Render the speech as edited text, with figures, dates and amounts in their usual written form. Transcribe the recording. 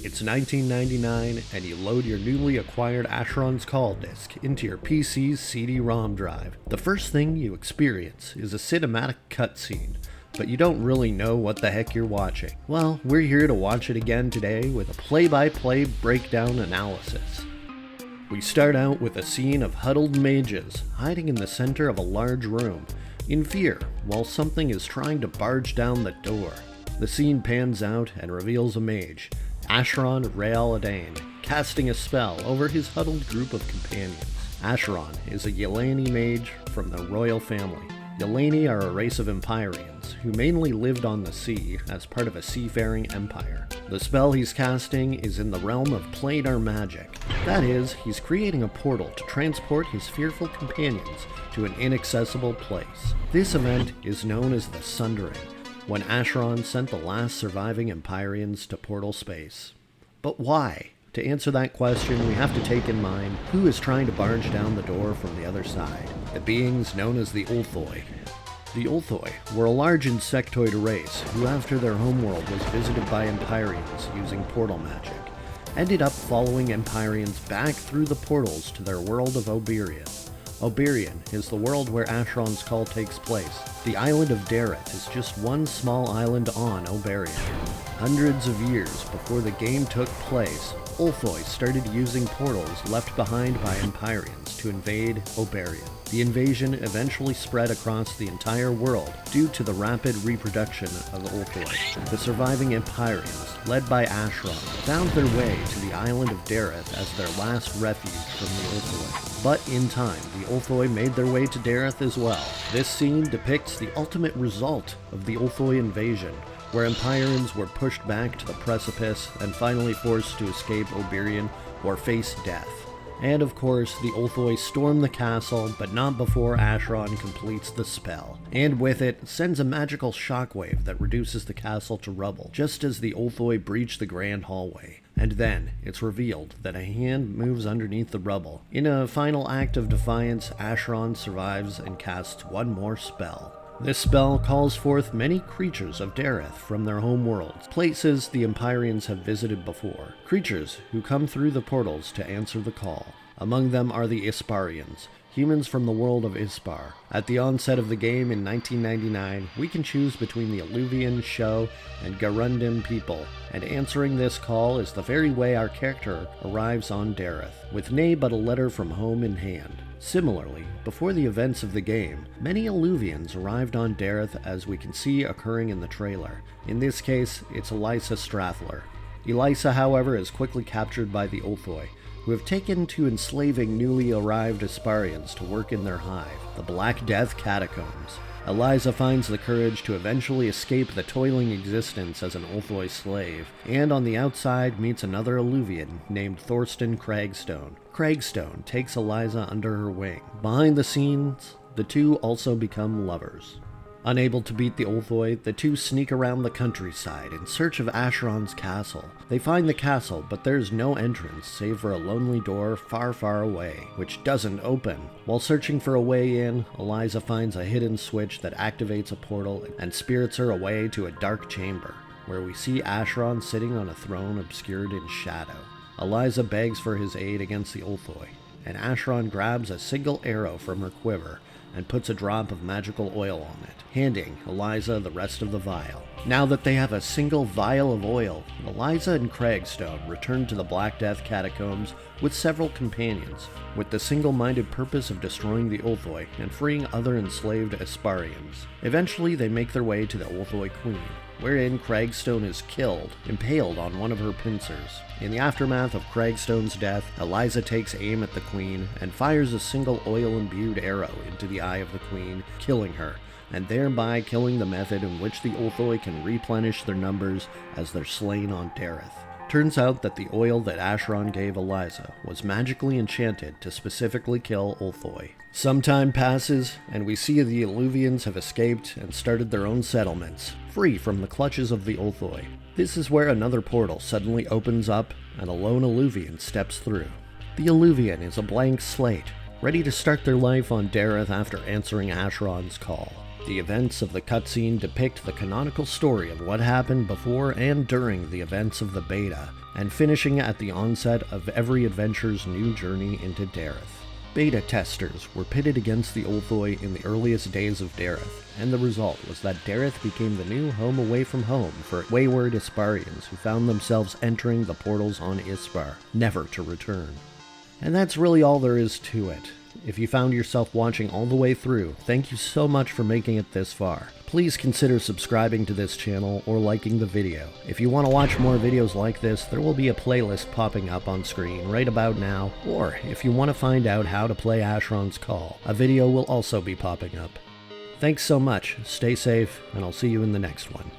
It's 1999, and you load your newly acquired Asheron's Call disc into your PC's CD-Rom drive. The first thing you experience is a cinematic cutscene, but you don't really know what the heck you're watching. Well, we're here to watch it again today with a play-by-play breakdown analysis. We start out with a scene of huddled mages hiding in the center of a large room, in fear, while something is trying to barge down the door. The scene pans out and reveals a mage, Asheron Rael-Adain, casting a spell over his huddled group of companions. Asheron is a Yelani mage from the royal family. Yelani are a race of Empyreans who mainly lived on the sea as part of a seafaring empire. The spell he's casting is in the realm of planar magic. That is, he's creating a portal to transport his fearful companions to an inaccessible place. This event is known as the Sundering, when Asheron sent the last surviving Empyreans to portal space. But why? To answer that question, we have to take in mind who is trying to barge down the door from the other side. The beings known as the Ulthoi. The Ulthoi were a large insectoid race who, after their homeworld was visited by Empyreans using portal magic, ended up following Empyreans back through the portals to their world of Oberion. Oberion is the world where Asheron's Call takes place. The island of Dareth is just one small island on Oberion. Hundreds of years before the game took place, Ulthoi started using portals left behind by Empyreans to invade Oberion. The invasion eventually spread across the entire world due to the rapid reproduction of Ulthoi. The surviving Empyreans, led by Asheron, found their way to the island of Dareth as their last refuge from the Ulthoi. But in time, the Ulthoi made their way to Dareth as well. This scene depicts the ultimate result of the Ulthoi invasion, where Empyreans were pushed back to the precipice and finally forced to escape Oberion or face death. And of course, the Ulthoi storm the castle, but not before Asheron completes the spell, and with it, sends a magical shockwave that reduces the castle to rubble, just as the Ulthoi breach the grand hallway. And then, it's revealed that a hand moves underneath the rubble. In a final act of defiance, Asheron survives and casts one more spell. This spell calls forth many creatures of Dareth from their home worlds, places the Empyreans have visited before, creatures who come through the portals to answer the call. Among them are the Isparians, humans from the world of Ispar. At the onset of the game in 1999, we can choose between the Alluvian, Sho, and Garundim people, and answering this call is the very way our character arrives on Dareth, with nay but a letter from home in hand. Similarly, before the events of the game, many Alluvians arrived on Dareth, as we can see occurring in the trailer. In this case, it's Elisa Strathler. Elisa, however, is quickly captured by the Ulthoi, who have taken to enslaving newly arrived Asparians to work in their hive, the Black Death Catacombs. Eliza finds the courage to eventually escape the toiling existence as an Ulthoi slave, and on the outside meets another Alluvian named Thorsten Cragstone. Cragstone takes Eliza under her wing. Behind the scenes, the two also become lovers. Unable to beat the Ulthoi, the two sneak around the countryside in search of Asheron's castle. They find the castle, but there's no entrance save for a lonely door far, far away, which doesn't open. While searching for a way in, Eliza finds a hidden switch that activates a portal and spirits her away to a dark chamber, where we see Asheron sitting on a throne obscured in shadow. Eliza begs for his aid against the Ulthoi, and Asheron grabs a single arrow from her quiver and puts a drop of magical oil on it, handing Eliza the rest of the vial. Now that they have a single vial of oil, Eliza and Cragstone return to the Black Death Catacombs with several companions, with the single-minded purpose of destroying the Ulthoi and freeing other enslaved Asparians. Eventually, they make their way to the Ulthoi Queen, wherein Cragstone is killed, impaled on one of her pincers. In the aftermath of Cragstone's death, Eliza takes aim at the Queen and fires a single oil-imbued arrow into the eye of the Queen, killing her, and thereby killing the method in which the Ulthoi can replenish their numbers as they're slain on Dareth. Turns out that the oil that Asheron gave Eliza was magically enchanted to specifically kill Ulthoi. Some time passes, and we see the Alluvians have escaped and started their own settlements, free from the clutches of the Ulthoi. This is where another portal suddenly opens up, and a lone Alluvian steps through. The Alluvian is a blank slate, ready to start their life on Dareth after answering Asheron's call. The events of the cutscene depict the canonical story of what happened before and during the events of the beta, and finishing at the onset of every adventure's new journey into Dareth. Beta testers were pitted against the Ulthoi in the earliest days of Dareth, and the result was that Dareth became the new home away from home for wayward Isparians who found themselves entering the portals on Ispar, never to return. And that's really all there is to it. If you found yourself watching all the way through, thank you so much for making it this far. Please consider subscribing to this channel or liking the video. If you want to watch more videos like this, there will be a playlist popping up on screen right about now, or if you want to find out how to play Asheron's Call, a video will also be popping up. Thanks so much, stay safe, and I'll see you in the next one.